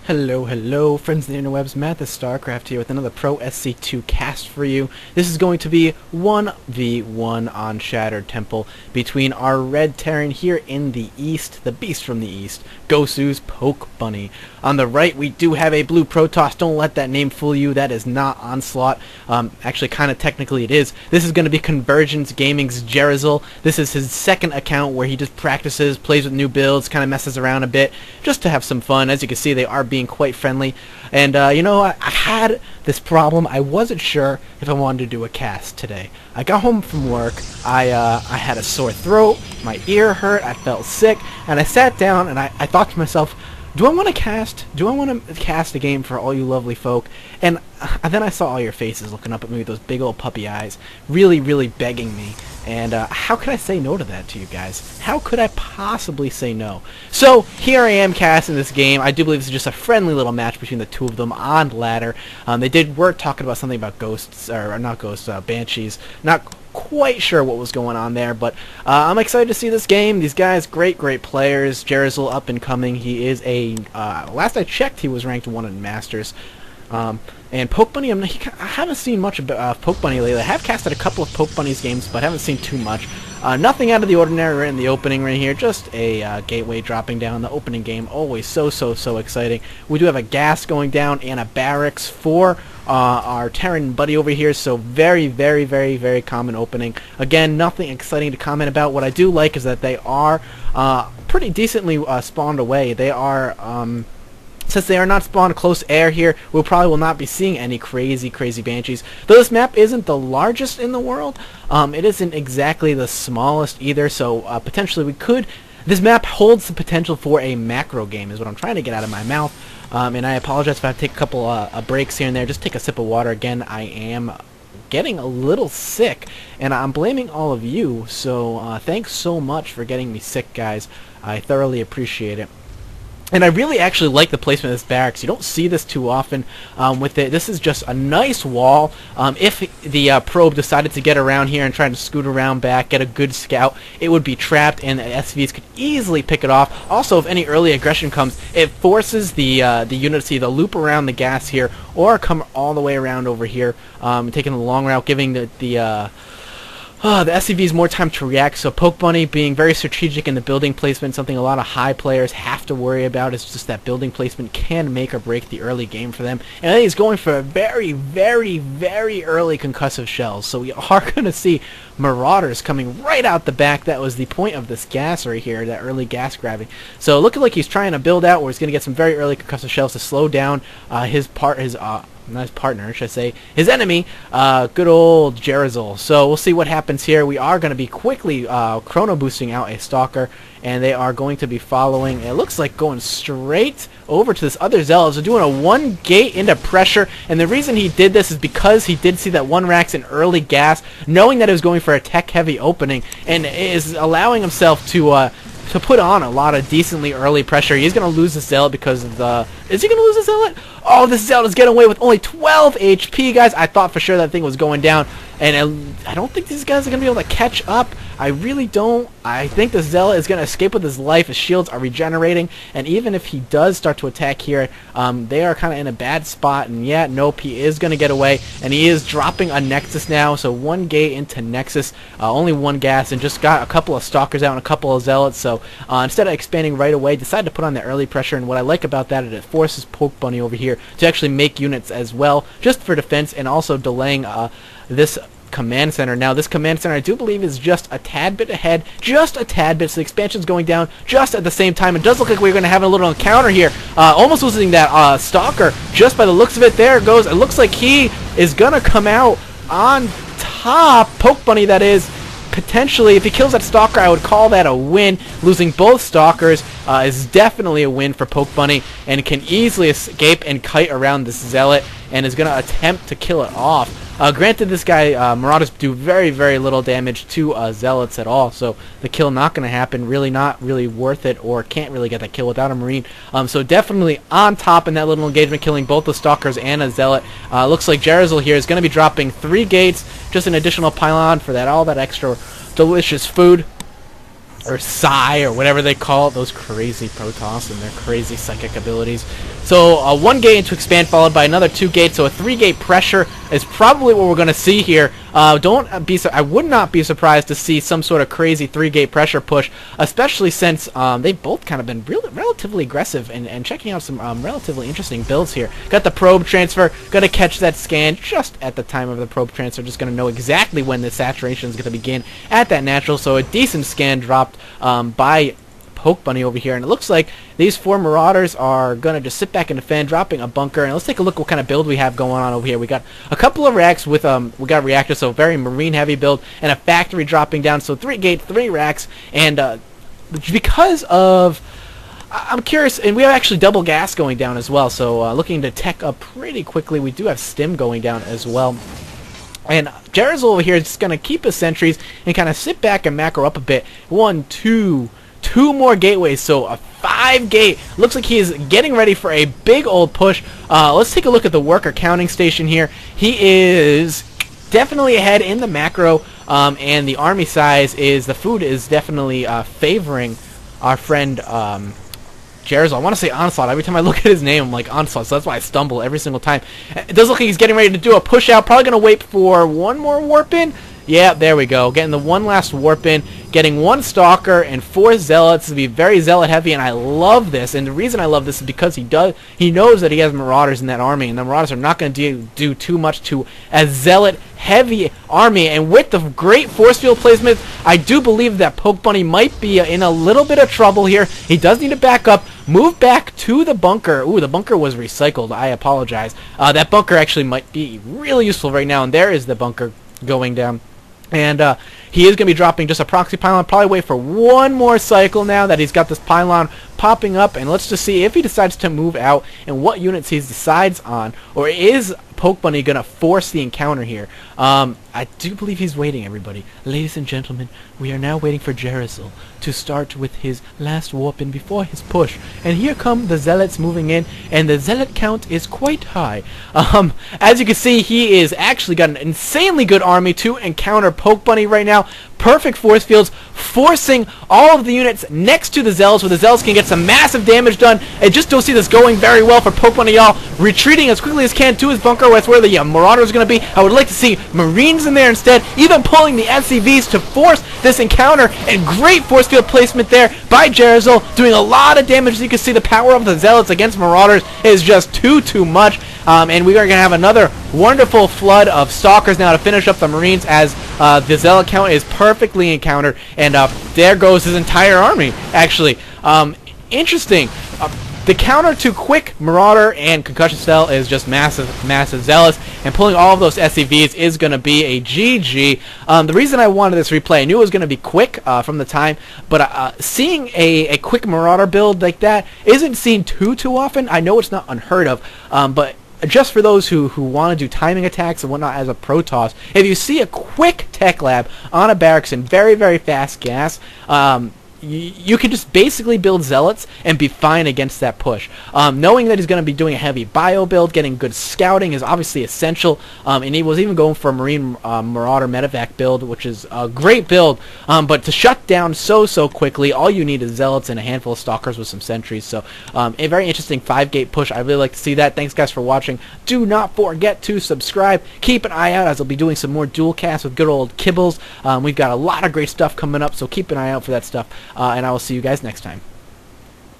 Hello, friends of the interwebs. Matt the StarCraft here with another Pro SC2 cast for you. This is going to be 1v1 on Shattered Temple between our red Terran here in the east, the beast from the east, GoSupokebunni. On the right, we do have a blue Protoss. Don't let that name fool you. That is not Onslaught. Actually, kind of technically it is. This is going to be Convergence Gaming's Gerazal. This is his second account where he just practices, plays with new builds, kind of messes around a bit, just to have some fun. As you can see, they are being quite friendly, and I had this problem. I wasn't sure if I wanted to do a cast today. I got home from work, I had a sore throat, my ear hurt, I felt sick, and I sat down and I thought to myself, do I want to cast? Do I want to cast a game for all you lovely folk? And then I saw all your faces looking up at me with those big old puppy eyes, really begging me. And how could I say no to that to you guys? How could I possibly say no? So here I am casting this game. I do believe this is just a friendly little match between the two of them on ladder. They were talking about something about ghosts, or not ghosts, banshees. Not quite sure what was going on there, but I'm excited to see this game. These guys, great players. GerazalL up and coming. He is a last I checked, he was ranked 1 in Masters. And Pokebunni, I haven't seen much of Pokebunni lately. I have casted a couple of Pokebunni's games, but haven't seen too much. Nothing out of the ordinary right in the opening right here. Just a gateway dropping down. The opening game, always so exciting. We do have a gas going down and a barracks for our Terran buddy over here. So very common opening. Again, nothing exciting to comment about. What I do like is that they are pretty decently spawned away. They are... Since they are not spawned close air here, we probably will not be seeing any crazy Banshees. Though this map isn't the largest in the world, it isn't exactly the smallest either, so potentially we could... This map holds the potential for a macro game, is what I'm trying to get out of my mouth. And I apologize if I have to take a couple breaks here and there. Just take a sip of water. Again, I am getting a little sick, and I'm blaming all of you, so thanks so much for getting me sick, guys. I thoroughly appreciate it. And I really actually like the placement of this barracks. You don't see this too often with it. This is just a nice wall. If the probe decided to get around here and try to scoot around back, get a good scout, it would be trapped, and the SVs could easily pick it off. Also, if any early aggression comes, it forces the units to either loop around the gas here or come all the way around over here, taking the long route, giving the SCVs more time to react. So Pokebunni being very strategic in the building placement, something a lot of high players have to worry about. Is just that building placement can make or break the early game for them. And I think he's going for a very early concussive shells. So we are going to see Marauders coming right out the back. That was the point of this gas right here, that early gas grabbing. So looking like he's trying to build out where he's going to get some very early concussive shells to slow down not his partner, should I say, his enemy, good old GerazalL. So we'll see what happens here. We are going to be quickly chrono boosting out a Stalker, and they are going to be following, it looks like going straight over to this other Zealot. So doing a 1 gate into pressure, and the reason he did this is because he did see that 1 Rax in early gas, knowing that it was going for a tech-heavy opening, and is allowing himself to put on a lot of decently early pressure. He's going to lose the Zealot because of the... Is he going to lose the Zealot? Oh, this Zealot is getting away with only 12 HP, guys. I thought for sure that thing was going down, and I don't think these guys are going to be able to catch up. I really don't. I think the Zealot is going to escape with his life. His shields are regenerating, and even if he does start to attack here, they are kind of in a bad spot, and yeah, nope, he is going to get away, and he is dropping a Nexus now, so 1 gate into Nexus, only 1 gas, and just got a couple of Stalkers out and a couple of Zealots, so instead of expanding right away, decided to put on the early pressure, and what I like about that is it forces Pokebunni over here to actually make units as well, just for defense, and also delaying this command center. Now this command center I do believe is just a tad bit ahead, just a tad bit, so the expansion's going down just at the same time. It does look like we're going to have a little encounter here, almost losing that Stalker just by the looks of it. There it goes. It looks like he is going to come out on top. Pokebunni, that is. Potentially, if he kills that Stalker, I would call that a win. Losing both Stalkers is definitely a win for Pokebunni, and can easily escape and kite around this Zealot, and is going to attempt to kill it off. Granted, this guy, Marauders do very little damage to Zealots at all, so the kill not going to happen, really not really worth it, or can't really get that kill without a Marine. So definitely on top in that little engagement, killing both the Stalkers and a Zealot. Looks like GerazalL here is going to be dropping 3 gates, just an additional pylon for that all that extra delicious food. or psi or whatever they call it, those crazy Protoss and their crazy psychic abilities. So So 1 gate into expand followed by another 2 gates. So a 3 gate pressure is probably what we're going to see here. I would not be surprised to see some sort of crazy 3 gate pressure push, especially since they've both kind of been relatively aggressive and checking out some relatively interesting builds here. Got the probe transfer, going to catch that scan just at the time of the probe transfer. Just going to know exactly when the saturation is going to begin at that natural. So a decent scan dropped by Pokebunni over here, and it looks like these 4 Marauders are gonna just sit back and defend, dropping a bunker. And let's take a look what kind of build we have going on over here. We got a couple of racks with we got reactors, so very marine heavy build, and a factory dropping down. So 3 gate, 3 racks, and because of I'm curious, and we have actually double gas going down as well. So looking to tech up pretty quickly. We do have stim going down as well. And Gerazal over here is just going to keep his sentries and kind of sit back and macro up a bit. 1, 2 more gateways, so a 5 gate. Looks like he is getting ready for a big old push. Let's take a look at the worker counting station here. He is definitely ahead in the macro, and the army size is, the food is definitely favoring our friend Gerazal. I want to say Onslaught. Every time I look at his name, I'm like Onslaught, so that's why I stumble every single time. It does look like he's getting ready to do a push out. Probably going to wait for 1 more warp in. Yeah, there we go. Getting the 1 last warp in. Getting 1 Stalker and 4 Zealots to be very Zealot heavy, and I love this. And the reason I love this is because he knows that he has Marauders in that army, and the Marauders are not going to do too much to a Zealot heavy army. And with the great force field placement, I do believe that Pokebunni might be in a little bit of trouble here. He does need to back up, move back to the bunker. Ooh, the bunker was recycled. I apologize. That bunker actually might be really useful right now, and there is the bunker going down. And he is going to be dropping just a proxy pylon. Probably wait for 1 more cycle now that he's got this pylon popping up. And let's just see if he decides to move out and what units he decides on. Or is Pokebunni going to force the encounter here? I do believe he's waiting, everybody. Ladies and gentlemen, we are now waiting for Gerazal to start with his last warp in before his push. And here come the Zealots moving in, and the Zealot count is quite high. As you can see, he is actually got an insanely good army to encounter Pokebunni right now. Perfect force fields, forcing all of the units next to the Zealots, where the Zealots can get some massive damage done. I just don't see this going very well for Pokebunni, y'all. Retreating as quickly as can to his bunker, that's where the Marauder is going to be. I would like to see Marines in there instead, even pulling the SCVs to force this encounter, and great force field placement there by Gerazal, doing a lot of damage. As you can see, the power of the Zealots against Marauders is just too much. And we are going to have another wonderful flood of Stalkers now to finish up the Marines, as the Zealot count is perfectly encountered, and there goes his entire army, actually. Interesting. The counter to quick Marauder and Concussion Cell is just massive Zealots, and pulling all of those SCVs is going to be a GG. The reason I wanted this replay, I knew it was going to be quick from the time, but seeing a quick Marauder build like that isn't seen too often. I know it's not unheard of, but just for those who want to do timing attacks and whatnot as a Protoss, if you see a quick tech lab on a barracks in very fast gas, you can just basically build Zealots and be fine against that push. Knowing that he's going to be doing a heavy bio build, getting good scouting is obviously essential, and he was even going for a Marine Marauder Medevac build, which is a great build, but to shut down so quickly, all you need is Zealots and a handful of Stalkers with some sentries. So a very interesting 5-gate push. I really like to see that. Thanks guys for watching. Do not forget to subscribe. Keep an eye out, as I'll be doing some more dual casts with good old Kibbles. We've got a lot of great stuff coming up, so keep an eye out for that stuff. And I will see you guys next time.